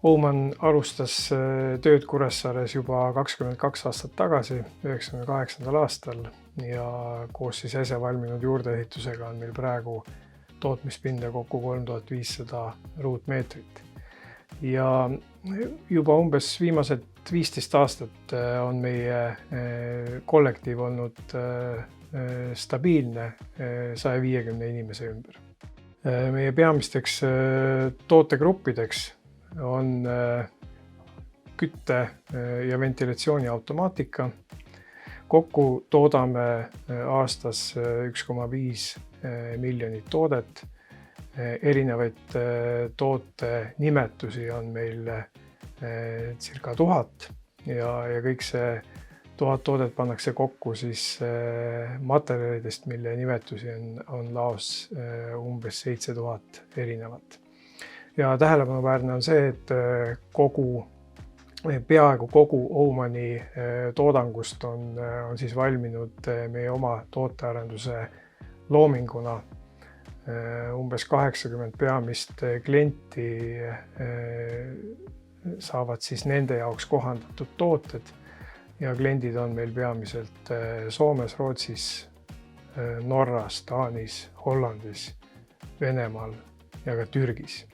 Ouman alustas tööd Kuressaares juba 22 aastat tagasi, 1998. aastal ja koos siis äsja valminud juurdeehitusega on meil praegu tootmispinda kokku 3500 ruutmeetrit. Ja juba umbes viimased 15 aastat on meie kollektiiv olnud stabiilne 150 inimese ümber. Meie peamisteks tootegruppideks on kütte- ja ventilatsiooni automaatika. Kokku toodame aastas 1,5 miljonit toodet. Erinevaid toote nimetusi on meil circa 1000 ja kõik see 1000 toodet pannakse kokku siis materjalidest, mille nimetusi on laos umbes 7000 erinevat. Ja tähelepanuväärne on see, et peaaegu kogu Oumani toodangust on siis valminud meie oma tootearenduse loominguna. Umbes 80 peamist klienti saavad siis nende jaoks kohandatud tooted ja kliendid on meil peamiselt Soomes, Rootsis, Norras, Taanis, Hollandis, Venemaal ja ka Türgis.